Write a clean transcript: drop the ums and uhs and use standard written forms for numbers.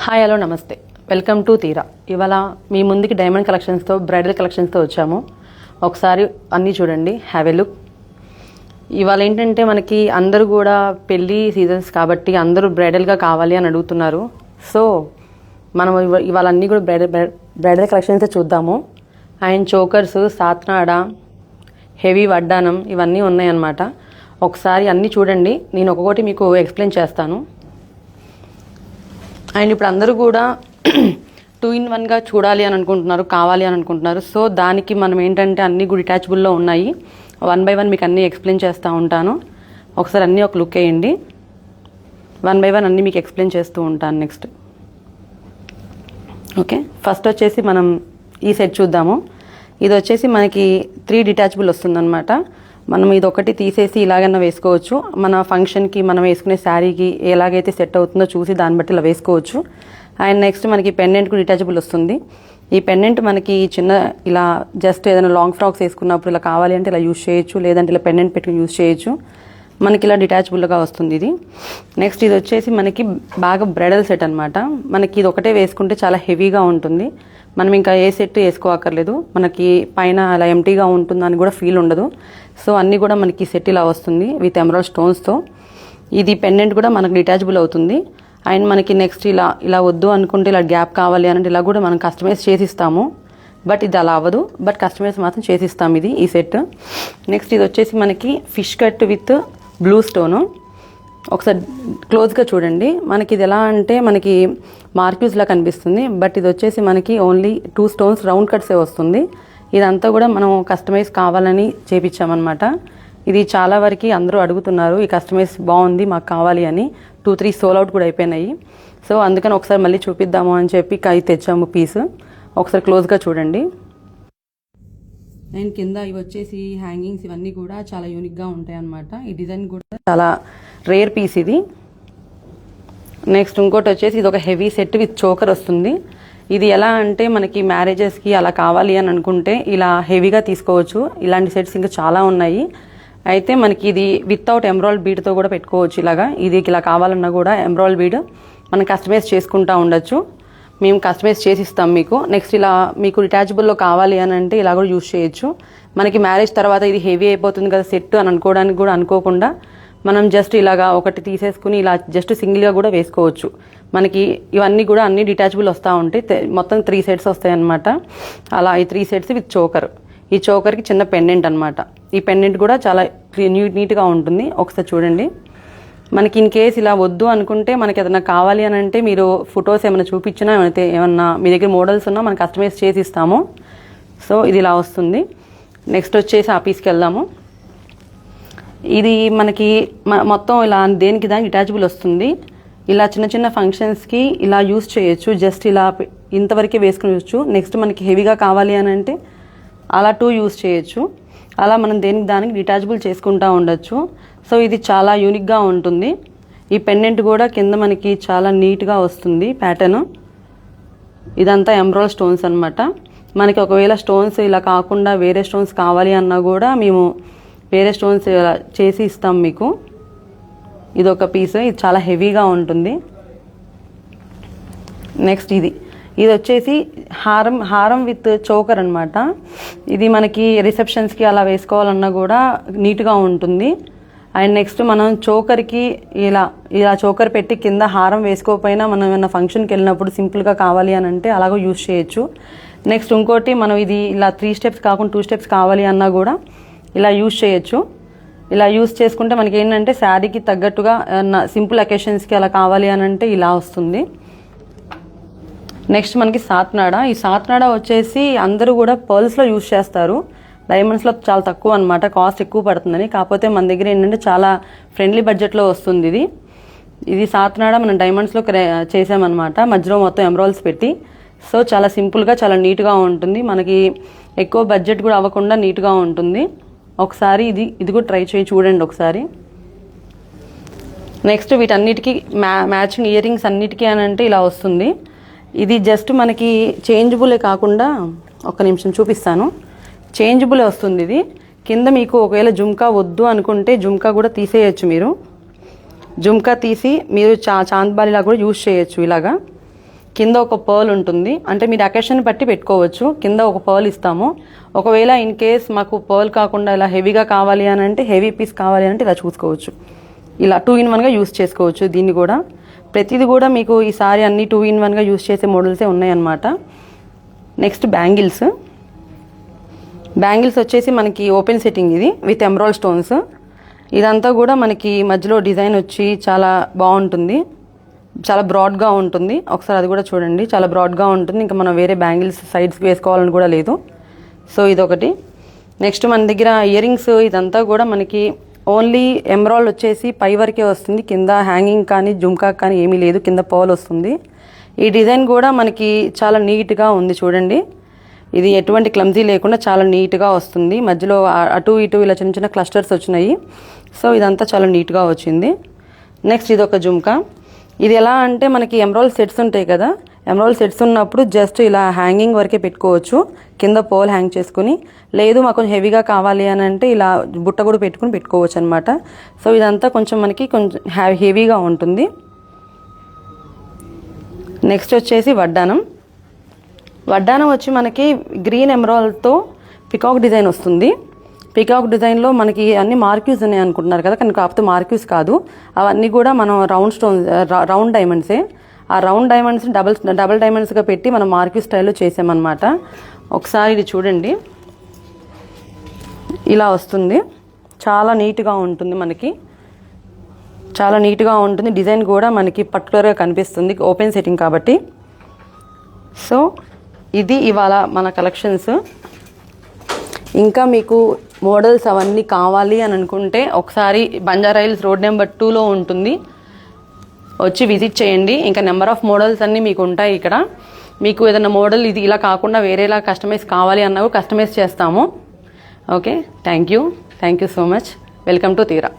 Hi hello నమస్తే, welcome to తీరా. ఇవాళ మీ ముందుకి డైమండ్ కలెక్షన్స్తో, బ్రైడల్ కలెక్షన్స్తో వచ్చాము. ఒకసారి అన్నీ చూడండి, హ్యావ్ ఎ లుక్. ఇవాళ ఏంటంటే మనకి అందరూ కూడా పెళ్ళి సీజన్స్ కాబట్టి అందరూ బ్రైడల్గా కావాలి అని అడుగుతున్నారు. సో మనం ఇవాళ అన్నీ కూడా బ్రైడల్ కలెక్షన్సే చూద్దాము. అండ్ చోకర్స్, సాత్నాడ, హెవీ వడ్డానం ఇవన్నీ ఉన్నాయన్నమాట. ఒకసారి అన్నీ చూడండి, నేను ఒక్కొక్కటి మీకు ఎక్స్ప్లెయిన్ చేస్తాను. అండ్ ఇప్పుడు అందరూ కూడా 2-in-1గా చూడాలి అని అనుకుంటున్నారు, కావాలి అని అనుకుంటున్నారు. సో దానికి మనం ఏంటంటే అన్నీ కూడా డిటాచబుల్లో ఉన్నాయి. 1 by 1 మీకు అన్నీ ఎక్స్ప్లెయిన్ చేస్తూ ఉంటాను. ఒకసారి అన్నీ ఒక లుక్ వేయండి. 1 by 1 అన్నీ మీకు ఎక్స్ప్లెయిన్ చేస్తూ ఉంటాను నెక్స్ట్. ఓకే, ఫస్ట్ వచ్చేసి మనం ఈ సెట్ చూద్దాము. ఇది వచ్చేసి మనకి 3 డిటాచబుల్ వస్తుందన్నమాట. మనం ఇది ఒకటి తీసేసి ఇలాగైనా వేసుకోవచ్చు. మన ఫంక్షన్కి మనం వేసుకునే శారీకి ఎలాగైతే సెట్ అవుతుందో చూసి దాన్ని బట్టి ఇలా వేసుకోవచ్చు. అండ్ నెక్స్ట్ మనకి పెండెంట్ కూడా డిటాచబుల్ వస్తుంది. ఈ పెండెంట్ మనకి చిన్న ఇలా జస్ట్ ఏదైనా లాంగ్ ఫ్రాక్స్ వేసుకున్నప్పుడు ఇలా కావాలి అంటే ఇలా యూజ్ చేయొచ్చు, లేదంటే ఇలా పెండెంట్ పెట్టుకుని యూజ్ చేయొచ్చు. మనకి ఇలా డిటాచబుల్గా వస్తుంది ఇది. నెక్స్ట్ ఇది వచ్చేసి మనకి బాగా బ్రైడల్ సెట్ అనమాట. మనకి ఇది ఒకటే వేసుకుంటే చాలా హెవీగా ఉంటుంది. మనం ఇంకా ఏ సెట్ వేసుకోవక్కర్లేదు. మనకి పైన అలా ఎంటీగా ఉంటుందని కూడా ఫీల్ ఉండదు. సో అన్నీ కూడా మనకి సెట్ ఇలా వస్తుంది విత్ ఎమరాల్డ్ స్టోన్స్తో. ఇది పెండెంట్ కూడా మనకు డిటాచబుల్ అవుతుంది. అండ్ మనకి నెక్స్ట్ ఇలా వద్దు అనుకుంటే ఇలా గ్యాప్ కావాలి అంటే ఇలా కూడా మనం కస్టమైజ్ చేసిస్తాము. బట్ ఇది అలా అవ్వదు, బట్ కస్టమైజ్ మాత్రం చేసిస్తాం ఈ సెట్. నెక్స్ట్ ఇది వచ్చేసి మనకి fish cut with blue stone. ఒకసారి క్లోజ్గా చూడండి. మనకి ఇది ఎలా అంటే మనకి మార్క్యూస్లా కనిపిస్తుంది, బట్ ఇది వచ్చేసి మనకి ఓన్లీ 2 స్టోన్స్ రౌండ్ కట్సే వస్తుంది. ఇదంతా కూడా మనం కస్టమైజ్ కావాలని చేపించామన్నమాట. ఇది చాలా వరకు అందరూ అడుగుతున్నారు, ఈ కస్టమైజ్ బాగుంది మాకు కావాలి అని. 2-3 సోల్ అవుట్ కూడా అయిపోయినాయి. సో అందుకని ఒకసారి మళ్ళీ చూపిద్దాము అని చెప్పి తెచ్చాము పీస్. ఒకసారి క్లోజ్గా చూడండి. అండ్ కింద ఇవి వచ్చేసి హ్యాంగింగ్స్ ఇవన్నీ కూడా చాలా యూనిక్గా ఉంటాయి అన్నమాట. ఈ డిజైన్ కూడా చాలా రేర్ పీస్ ఇది. నెక్స్ట్ ఇంకోటి వచ్చేసి ఇది ఒక హెవీ సెట్ విత్ చోకర్ వస్తుంది. ఇది ఎలా అంటే మనకి మ్యారేజెస్కి అలా కావాలి అని అనుకుంటే ఇలా హెవీగా తీసుకోవచ్చు. ఇలాంటి సెట్స్ ఇంకా చాలా ఉన్నాయి. అయితే మనకి ఇది వితౌట్ ఎమరాల్డ్ బీడ్తో కూడా పెట్టుకోవచ్చు. ఇది ఇలా కావాలన్నా కూడా ఎమరాల్డ్ బీడ్ మనం కస్టమైజ్ చేసుకుంటూ ఉండొచ్చు. మేము కస్టమైజ్ చేసి ఇస్తాం మీకు. నెక్స్ట్ ఇలా మీకు డిటాచబుల్లో కావాలి అని అంటే ఇలా కూడా యూజ్ చేయొచ్చు. మనకి మ్యారేజ్ తర్వాత ఇది హెవీ అయిపోతుంది కదా సెట్ అని అనుకోవడానికి కూడా అనుకోకుండా మనం జస్ట్ ఇలాగా ఒకటి తీసేసుకుని ఇలా జస్ట్ సింగిల్గా కూడా వేసుకోవచ్చు. మనకి ఇవన్నీ కూడా అన్ని డిటాచబుల్ వస్తూ ఉంటాయి. మొత్తం 3 సెట్స్ వస్తాయి అన్నమాట. అలా ఈ 3 సెట్స్ విత్ చోకర్. ఈ చోకర్కి చిన్న పెండెంట్ అనమాట. ఈ పెండెంట్ కూడా చాలా నీట్గా ఉంటుంది. ఒకసారి చూడండి. మనకి ఇన్ కేస్ ఇలా వద్దు అనుకుంటే మనకి ఏదైనా కావాలి అని అంటే మీరు ఫొటోస్ ఏమైనా చూపించినా ఏమన్నా మీ దగ్గర మోడల్స్ ఉన్నా మనం కస్టమైజ్ చేసి ఇస్తాము. సో ఇది ఇలా వస్తుంది. నెక్స్ట్ వచ్చేసి ఆ పీస్కి వెళ్దాము. ఇది మనకి మొత్తం ఇలా దేనికి దానికి డిటాచబుల్ వస్తుంది. ఇలా చిన్న చిన్న ఫంక్షన్స్కి ఇలా యూజ్ చేయొచ్చు. జస్ట్ ఇలా ఇంతవరకే వేసుకుని. నెక్స్ట్ మనకి హెవీగా కావాలి అని అంటే అలా 2 యూజ్ చేయొచ్చు. అలా మనం దేనికి దానికి డిటాచబుల్ చేసుకుంటూ ఉండొచ్చు. సో ఇది చాలా యూనిక్గా ఉంటుంది. ఈ పెండెంట్ కూడా కింద మనకి చాలా నీట్గా వస్తుంది ప్యాటర్న్. ఇదంతా ఎమరాల్డ్ స్టోన్స్ అనమాట. మనకి ఒకవేళ స్టోన్స్ ఇలా కాకుండా వేరే స్టోన్స్ కావాలి అన్నా కూడా మేము వేరే స్టోన్స్ చేసి ఇస్తాం మీకు. ఇది ఒక పీస్. ఇది చాలా హెవీగా ఉంటుంది. నెక్స్ట్ ఇది వచ్చేసి హారం విత్ చోకర్ అనమాట. ఇది మనకి రిసెప్షన్స్కి అలా వేసుకోవాలన్నా కూడా నీట్గా ఉంటుంది. అండ్ నెక్స్ట్ మనం చోకర్కి ఇలా చోకర్ పెట్టి కింద హారం వేసుకోకపోయినా మనం ఏమైనా ఫంక్షన్కి వెళ్ళినప్పుడు సింపుల్గా కావాలి అని అంటే అలాగో యూజ్ చేయొచ్చు. నెక్స్ట్ ఇంకోటి మనం ఇది ఇలా 3 స్టెప్స్ కాకుండా 2 స్టెప్స్ కావాలి అన్నా కూడా ఇలా యూజ్ చేయొచ్చు. ఇలా యూజ్ చేసుకుంటే మనకి ఏంటంటే శారీకి తగ్గట్టుగా సింపుల్ అకేషన్స్కి అలా కావాలి అని అంటే ఇలా వస్తుంది. నెక్స్ట్ మనకి సాత్నాడ. ఈ సాత్నాడ వచ్చేసి అందరూ కూడా పర్ల్స్లో యూజ్ చేస్తారు. డైమండ్స్లో చాలా తక్కువ అనమాట, కాస్ట్ ఎక్కువ పడుతుందని. కాకపోతే మన దగ్గర ఏంటంటే చాలా ఫ్రెండ్లీ బడ్జెట్లో వస్తుంది ఇది సాత్నాడ. మనం డైమండ్స్లో చేసామన్నమాట, మధ్యలో మొత్తం ఎమరాల్డ్స్ పెట్టి. సో చాలా సింపుల్గా చాలా నీట్గా ఉంటుంది. మనకి ఎక్కువ బడ్జెట్ కూడా అవ్వకుండా నీట్గా ఉంటుంది. ఒకసారి ఇది కూడా ట్రై చేసి చూడండి ఒకసారి. నెక్స్ట్ వీటన్నిటికీ మ్యాచింగ్ ఇయర్ రింగ్స్ అన్నిటికీ అని అంటే ఇలా వస్తుంది. ఇది జస్ట్ మనకి చేంజబులే కాకుండా ఒక్క నిమిషం చూపిస్తాను. చేంజబులే వస్తుంది ఇది. కింద మీకు ఒకవేళ జుమ్కా వద్దు అనుకుంటే జుమ్కా కూడా తీసేయచ్చు. మీరు జుమ్కా తీసి మీరు చాంద్బాలిలా కూడా యూజ్ చేయొచ్చు ఇలాగా. కింద ఒక పర్ల్ ఉంటుంది, అంటే మీరు అకేషన్ బట్టి పెట్టుకోవచ్చు. కింద ఒక పర్ల్ ఇస్తాము. ఒకవేళ ఇన్ కేస్ మాకు పర్ల్ కాకుండా ఇలా హెవీగా కావాలి అని అంటే, హెవీ పీస్ కావాలి అంటే ఇలా చూసుకోవచ్చు. ఇలా 2-in-1గా యూస్ చేసుకోవచ్చు. దీన్ని కూడా ప్రతిది కూడా మీకు ఈసారి అన్ని 2-in-1గా యూస్ చేసే మోడల్సే ఉన్నాయన్నమాట. నెక్స్ట్ బ్యాంగిల్స్ వచ్చేసి మనకి ఓపెన్ సెట్టింగ్ ఇది విత్ ఎమరాల్డ్ స్టోన్స్. ఇదంతా కూడా మనకి మధ్యలో డిజైన్ వచ్చి చాలా బాగుంటుంది, చాలా బ్రాడ్గా ఉంటుంది. ఒకసారి అది కూడా చూడండి, చాలా బ్రాడ్గా ఉంటుంది. ఇంకా మనం వేరే బ్యాంగిల్స్ సైడ్స్కి వేసుకోవాలని కూడా లేదు. సో ఇదొకటి. నెక్స్ట్ మన దగ్గర ఇయర్ రింగ్స్ ఇదంతా కూడా మనకి ఓన్లీ ఎమరాల్డ్ వచ్చేసి పై వరకే వస్తుంది. కింద హ్యాంగింగ్ కానీ జుమ్కా కానీ ఏమీ లేదు, కింద పర్ల్ వస్తుంది. ఈ డిజైన్ కూడా మనకి చాలా నీట్గా ఉంది చూడండి. ఇది ఎటువంటి క్లమ్జీ లేకుండా చాలా నీట్గా వస్తుంది. మధ్యలో అటు ఇటు ఇలా చిన్న చిన్న క్లస్టర్స్ వచ్చినాయి. సో ఇదంతా చాలా నీట్గా వచ్చింది. నెక్స్ట్ ఇది ఒక జుమ్కా. ఇది ఎలా అంటే మనకి ఎమరాల్డ్ సెట్స్ ఉంటాయి కదా, ఎమరాల్డ్ సెట్స్ ఉన్నప్పుడు జస్ట్ ఇలా హ్యాంగింగ్ వరకే పెట్టుకోవచ్చు, కింద పోల్ హ్యాంగ్ చేసుకుని. లేదు మాకు కొంచెం హెవీగా కావాలి అని అంటే ఇలా బుట్ట కూడా పెట్టుకోవచ్చు అనమాట. సో ఇదంతా కొంచెం మనకి కొంచెం హెవీగా ఉంటుంది. నెక్స్ట్ వచ్చేసి వడ్డానం వచ్చి మనకి గ్రీన్ ఎమరాల్డ్తో పికాక్ డిజైన్ వస్తుంది. పికాక్ డిజైన్లో మనకి అన్ని మార్క్యూస్ ఉన్నాయి అనుకుంటున్నారు కదా, కానీ కాకపోతే మార్క్యూస్ కాదు, అవన్నీ కూడా మనం రౌండ్ డైమండ్సే. ఆ రౌండ్ డైమండ్స్ డబల్ డైమండ్స్గా పెట్టి మనం మార్క్యూ స్టైల్లో చేసామన్నమాట. ఒకసారి ఇది చూడండి, ఇలా వస్తుంది. చాలా నీట్గా ఉంటుంది, మనకి చాలా నీట్గా ఉంటుంది. డిజైన్ కూడా మనకి పర్టికులర్గా కనిపిస్తుంది, ఓపెన్ సెట్టింగ్ కాబట్టి. సో ఇది ఇవాళ మన కలెక్షన్స్. ఇంకా మీకు మోడల్స్ అవన్నీ కావాలి అని అనుకుంటే ఒకసారి బంజారాహిల్స్ రోడ్ నెంబర్ 2లో ఉంటుంది, వచ్చి విజిట్ చేయండి. ఇంకా నెంబర్ ఆఫ్ మోడల్స్ అన్నీ మీకు ఉంటాయి ఇక్కడ. మీకు ఏదైనా మోడల్ ఇది ఇలా కాకుండా వేరేలా కస్టమైజ్ కావాలి అన్నా కస్టమైజ్ చేస్తాము. Okay, thank you so much. Welcome to తీరా.